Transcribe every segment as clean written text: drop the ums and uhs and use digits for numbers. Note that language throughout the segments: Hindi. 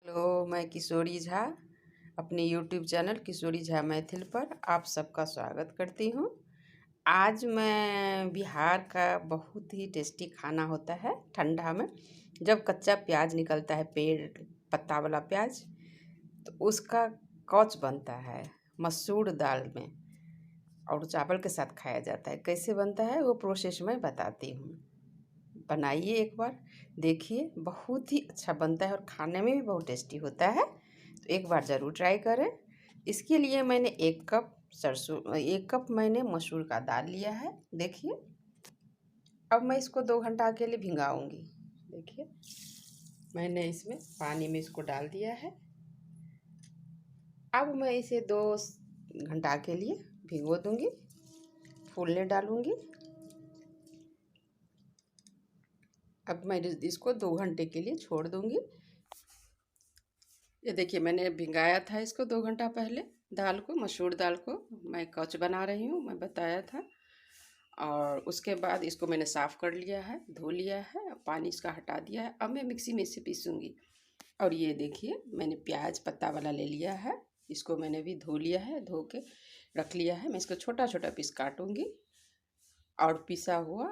हेलो, मैं किशोरी झा अपने यूट्यूब चैनल किशोरी झा मैथिल पर आप सबका स्वागत करती हूँ। आज मैं बिहार का बहुत ही टेस्टी खाना होता है ठंडा में, जब कच्चा प्याज निकलता है, पेड़ पत्ता वाला प्याज, तो उसका कौच बनता है मसूर दाल में और चावल के साथ खाया जाता है। कैसे बनता है वो प्रोसेस मैं बताती हूँ। बनाइए एक बार, देखिए, बहुत ही अच्छा बनता है और खाने में भी बहुत टेस्टी होता है। तो एक बार ज़रूर ट्राई करें। इसके लिए मैंने 1 कप मैंने मसूर का दाल लिया है। देखिए, अब मैं इसको 2 घंटा के लिए भिंगाऊंगी। देखिए, मैंने इसमें पानी में इसको डाल दिया है। अब मैं इसे 2 घंटा के लिए भिगो दूंगी, फूलने डालूंगी। अब मैं इसको 2 घंटे के लिए छोड़ दूंगी। ये देखिए, मैंने भिंगाया था इसको 2 घंटा पहले, दाल को, मसूर दाल को मैं कच बना रही हूँ, मैं बताया था। और उसके बाद इसको मैंने साफ़ कर लिया है, धो लिया है, पानी इसका हटा दिया है। अब मैं मिक्सी में इसे पीसूँगी। और ये देखिए, मैंने प्याज पत्ता वाला ले लिया है, इसको मैंने भी धो लिया है, धो के रख लिया है। मैं इसको छोटा छोटा पीस काटूँगी और पिसा हुआ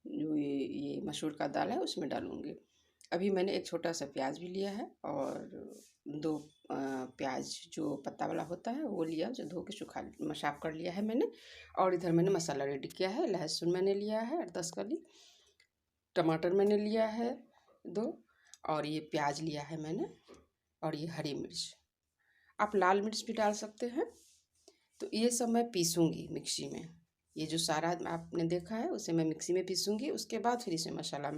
जो ये मसूर का दाल है उसमें डालूँगी। अभी मैंने एक छोटा सा प्याज भी लिया है और 2 प्याज जो पत्ता वाला होता है वो लिया, जो धो के सुखा साफ कर लिया है मैंने। और इधर मैंने मसाला रेडी किया है। लहसुन मैंने लिया है 10 कली, टमाटर मैंने लिया है 2, और ये प्याज लिया है मैंने, और ये हरी मिर्च। आप लाल मिर्च भी डाल सकते हैं। तो ये सब मैं पीसूँगी मिक्सी में। ये जो सारा आपने देखा है उसे मैं मिक्सी में पीसूँगी। उसके बाद फिर इसमें मसाला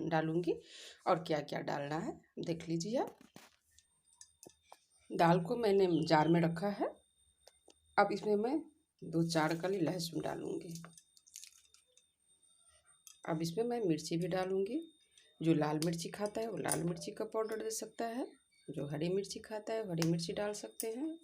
डालूँगी और क्या क्या डालना है देख लीजिए आप। दाल को मैंने जार में रखा है। अब इसमें मैं 2-4 कली लहसुन डालूँगी। अब इसमें मैं मिर्ची भी डालूँगी। जो लाल मिर्ची खाता है वो लाल मिर्ची का पाउडर दे सकता है, जो हरी मिर्ची खाता है हरी मिर्ची डाल सकते हैं।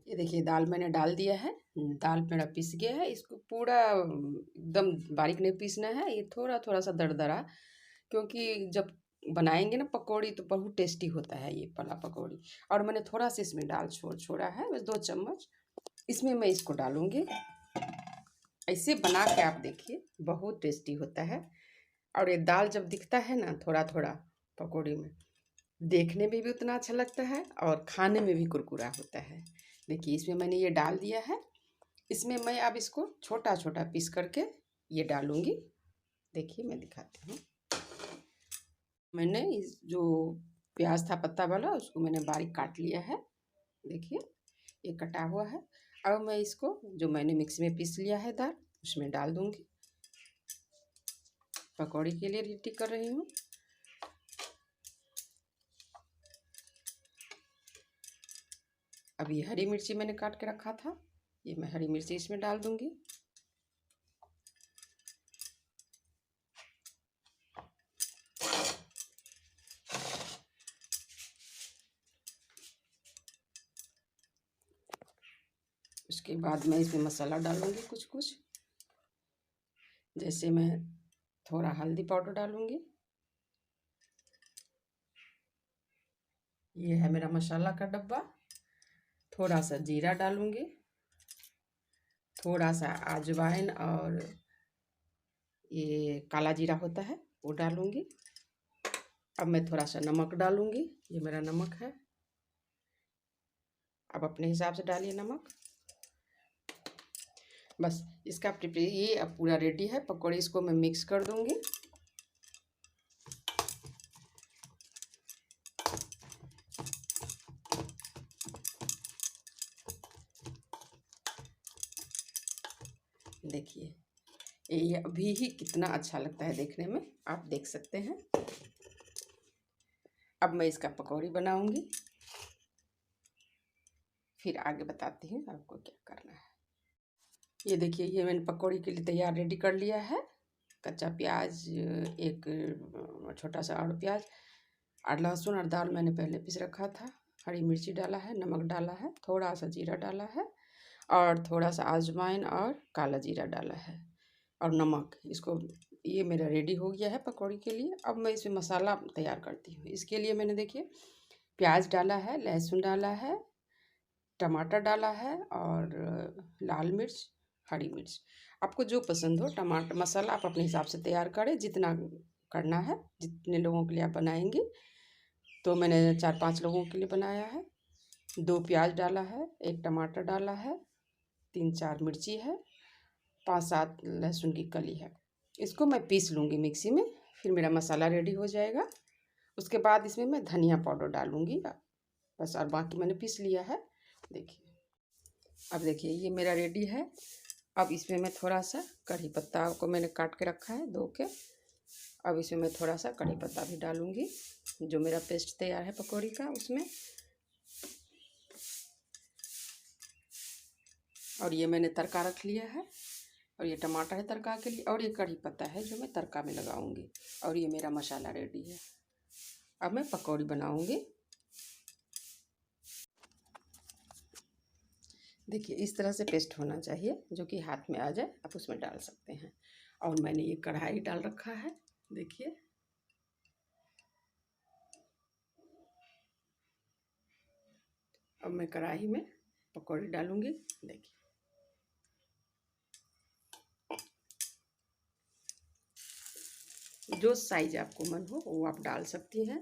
ये देखिए, दाल मैंने डाल दिया है, दाल मेरा पिस गया है। इसको पूरा एकदम बारीक नहीं पीसना है, ये थोड़ा थोड़ा सा दरदरा, क्योंकि जब बनाएंगे ना पकौड़ी तो बहुत टेस्टी होता है ये वाला पकौड़ी। और मैंने थोड़ा सा इसमें दाल छोड़ा है, बस 2 चम्मच। इसमें मैं इसको डालूंगी। ऐसे बना के आप देखिए, बहुत टेस्टी होता है। और ये दाल जब दिखता है ना थोड़ा थोड़ा पकौड़ी में, देखने में भी उतना अच्छा लगता है और खाने में भी कुरकुरा होता है। देखिए, इसमें मैंने ये डाल दिया है। इसमें मैं अब इसको छोटा छोटा पीस करके ये डालूंगी। देखिए, मैं दिखाती हूँ। मैंने इस जो प्याज था पत्ता वाला उसको मैंने बारीक काट लिया है। देखिए, ये कटा हुआ है। अब मैं इसको जो मैंने मिक्सी में पीस लिया है दाल उसमें डाल दूंगी। पकौड़ी के लिए रेडी कर रही हूँ। अब ये हरी मिर्ची मैंने काट के रखा था, ये मैं हरी मिर्ची इसमें डाल दूंगी। उसके बाद मैं इसमें मसाला डालूंगी कुछ कुछ, जैसे मैं थोड़ा हल्दी पाउडर डालूंगी। ये है मेरा मसाला का डब्बा। थोड़ा सा जीरा डालूंगी, थोड़ा सा अजवाइन, और ये काला जीरा होता है वो डालूंगी। अब मैं थोड़ा सा नमक डालूंगी, ये मेरा नमक है। अब अपने हिसाब से डालिए नमक। बस इसका ये अब पूरा रेडी है पकौड़ी। इसको मैं मिक्स कर दूंगी। देखिए, ये अभी ही कितना अच्छा लगता है देखने में, आप देख सकते हैं। अब मैं इसका पकौड़ी बनाऊंगी, फिर आगे बताती हूँ आपको क्या करना है। ये देखिए, ये मैंने पकौड़ी के लिए तैयार रेडी कर लिया है। कच्चा प्याज, एक छोटा सा और प्याज, और लहसुन और दाल मैंने पहले पीस रखा था। हरी मिर्ची डाला है, नमक डाला है, थोड़ा सा जीरा डाला है, और थोड़ा सा अजवाइन और काला जीरा डाला है और नमक। इसको ये मेरा रेडी हो गया है पकौड़ी के लिए। अब मैं इसमें मसाला तैयार करती हूँ। इसके लिए मैंने देखिए प्याज डाला है, लहसुन डाला है, टमाटर डाला है और लाल मिर्च, हरी मिर्च। आपको जो पसंद हो टमाटर मसाला आप अपने हिसाब से तैयार करें, जितना करना है, जितने लोगों के लिए आप बनाएंगे। तो मैंने 4-5 लोगों के लिए बनाया है। 2 प्याज डाला है, 1 टमाटर डाला है, 3-4 मिर्ची है, 5-7 लहसुन की कली है। इसको मैं पीस लूँगी मिक्सी में, फिर मेरा मसाला रेडी हो जाएगा। उसके बाद इसमें मैं धनिया पाउडर डालूँगी बस, और बाकी मैंने पीस लिया है। देखिए, अब देखिए ये मेरा रेडी है। अब इसमें मैं थोड़ा सा कढ़ी पत्ता को मैंने काट के रखा है धो के। अब इसमें मैं थोड़ा सा कढ़ी पत्ता भी डालूँगी, जो मेरा पेस्ट तैयार है पकौड़ी का उसमें। और ये मैंने तड़का रख लिया है, और ये टमाटर है तड़का के लिए, और ये कढ़ी पत्ता है जो मैं तड़का में लगाऊंगी। और ये मेरा मसाला रेडी है। अब मैं पकौड़ी बनाऊंगी। देखिए इस तरह से पेस्ट होना चाहिए, जो कि हाथ में आ जाए, आप उसमें डाल सकते हैं। और मैंने ये कढ़ाई डाल रखा है, देखिए। अब मैं कढ़ाई में पकौड़ी डालूंगी, देखिए। जो साइज आपको मन हो वो आप डाल सकती हैं,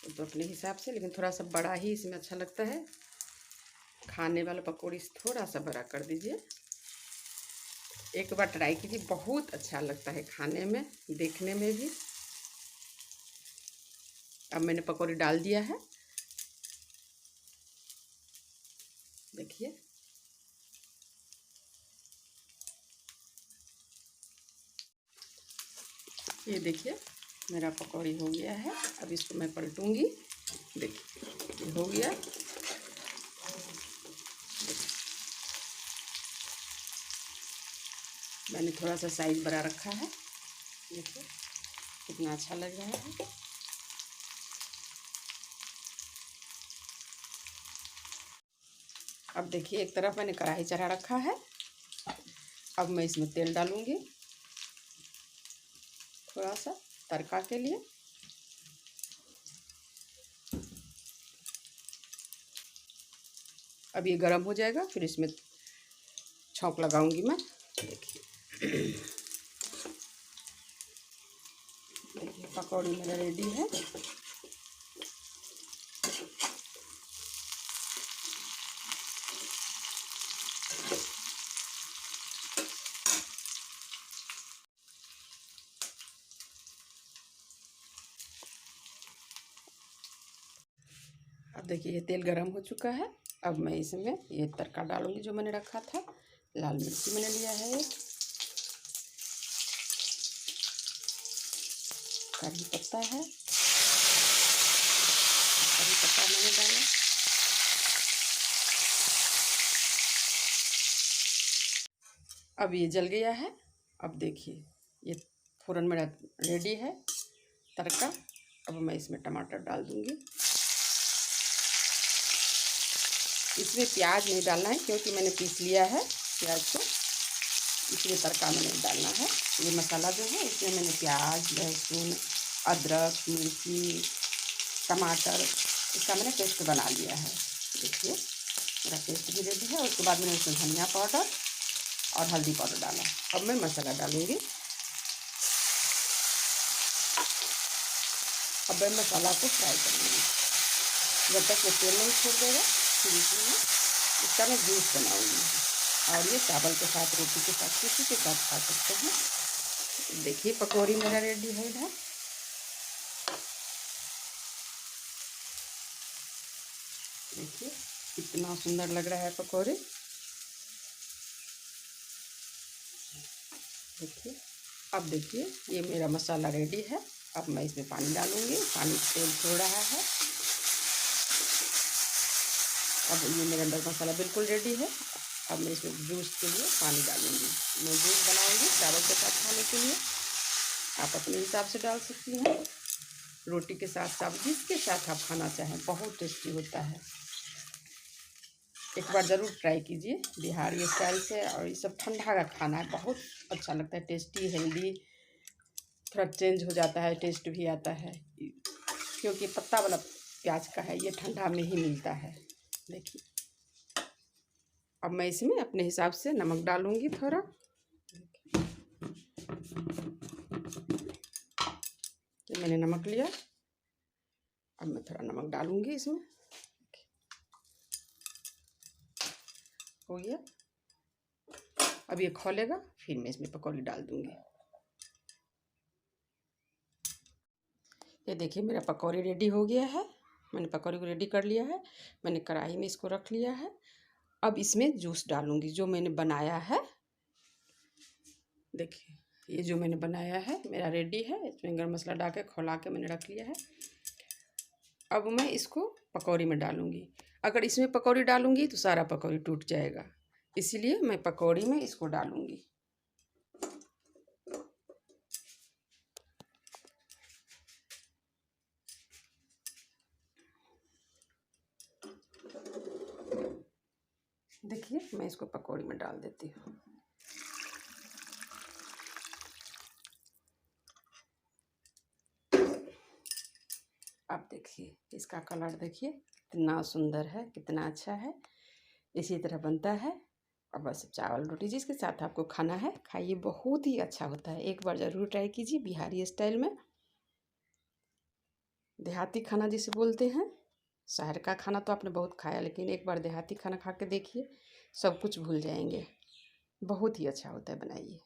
तो अपने हिसाब से। लेकिन थोड़ा सा बड़ा ही इसमें अच्छा लगता है। खाने वाला पकौड़ी थोड़ा सा बड़ा कर दीजिए। एक बार ट्राई कीजिए, बहुत अच्छा लगता है खाने में, देखने में भी। अब मैंने पकौड़ी डाल दिया है, देखिए। ये देखिए मेरा पकौड़ी हो गया है। अब इसको मैं पलटूंगी, देखिए ये हो गया। मैंने थोड़ा सा साइज बड़ा रखा है, देखिए कितना अच्छा लग रहा है। अब देखिए एक तरफ मैंने कढ़ाई चढ़ा रखा है। अब मैं इसमें तेल डालूंगी थोड़ा सा तड़का के लिए। अब ये गर्म हो जाएगा, फिर इसमें छौंक लगाऊंगी मैं, देखिए। देखिए पकौड़ी मेरा रेडी है। अब देखिए ये तेल गरम हो चुका है। अब मैं इसमें ये तड़का डालूंगी जो मैंने रखा था। लाल मिर्ची मैंने लिया है एक, कढ़ी पत्ता है, कढ़ी पत्ता मैंने डाला। अब ये जल गया है। अब देखिए ये फ़ौरन मेरा रेडी है तड़का। अब मैं इसमें टमाटर डाल दूंगी। इसमें प्याज नहीं डालना है, क्योंकि मैंने पीस लिया है प्याज को, इसलिए तड़का में नहीं डालना है। ये मसाला जो है इसमें मैंने प्याज, लहसुन, अदरक, मिर्ची, टमाटर, इसका मैंने पेस्ट बना लिया है। देखिए मेरा पेस्ट भी रेडी है। उसके बाद मैंने इसमें धनिया पाउडर और हल्दी पाउडर डाला। अब मैं मसाला डालूँगी। अब मैं मसाला को फ्राई करूँगी जब तक ये तेल नहीं छोड़ देगा। फिर इसमें इसका मैं जूस बनाऊँगी, और ये चावल के साथ, रोटी के साथ, किसी के साथ खा सकते हैं। देखिए पकौड़ी मेरा रेडी है इधर। देखिए कितना सुंदर लग रहा है पकौड़ी। देखिए अब देखिए ये मेरा मसाला रेडी है। अब मैं इसमें पानी डालूँगी। पानी तेल छोड़ रहा है। अब ये मेरे अंदर मसाला बिल्कुल रेडी है। अब मैं इसमें जूस के लिए पानी डालूँगी। मैं जूस बनाऊँगी चावल के साथ खाने के लिए। आप अपने हिसाब से डाल सकती हैं, रोटी के साथ, साथ जिसके साथ आप खाना चाहें, बहुत टेस्टी होता है। एक बार ज़रूर ट्राई कीजिए बिहारी स्टाइल से। और ये सब ठंडा का खाना है, बहुत अच्छा लगता है, टेस्टी हेल्दी, थोड़ा चेंज हो जाता है, टेस्ट भी आता है, क्योंकि पत्ता वाला प्याज का है, ये ठंडा में ही मिलता है। देखिए अब मैं इसमें अपने हिसाब से नमक डालूंगी थोड़ा। तो मैंने नमक लिया, अब मैं थोड़ा नमक डालूंगी इसमें। हो गया, अब ये खौलेगा, फिर मैं इसमें पकौड़ी डाल दूंगी। ये देखिए मेरा पकौड़ी रेडी हो गया है, मैंने पकौड़ी को रेडी कर लिया है। मैंने कढ़ाई में इसको रख लिया है। अब इसमें जूस डालूंगी जो मैंने बनाया है। देखिए ये जो मैंने बनाया है मेरा रेडी है, इसमें गरम मसाला डाल के खौला के मैंने रख लिया है। अब मैं इसको पकौड़ी में डालूंगी। अगर इसमें पकौड़ी डालूंगी तो सारा पकौड़ी टूट जाएगा, इसीलिए मैं पकौड़ी में इसको डालूंगी। देखिए मैं इसको पकौड़ी में डाल देती हूँ। अब देखिए इसका कलर देखिए कितना सुंदर है, कितना अच्छा है। इसी तरह बनता है। और बस चावल रोटी जिसके साथ आपको खाना है खाइए, बहुत ही अच्छा होता है। एक बार ज़रूर ट्राई कीजिए बिहारी स्टाइल में। देहाती खाना जिसे बोलते हैं, शहर का खाना तो आपने बहुत खाया, लेकिन एक बार देहाती खाना खा के देखिए, सब कुछ भूल जाएंगे। बहुत ही अच्छा होता है, बनाइए।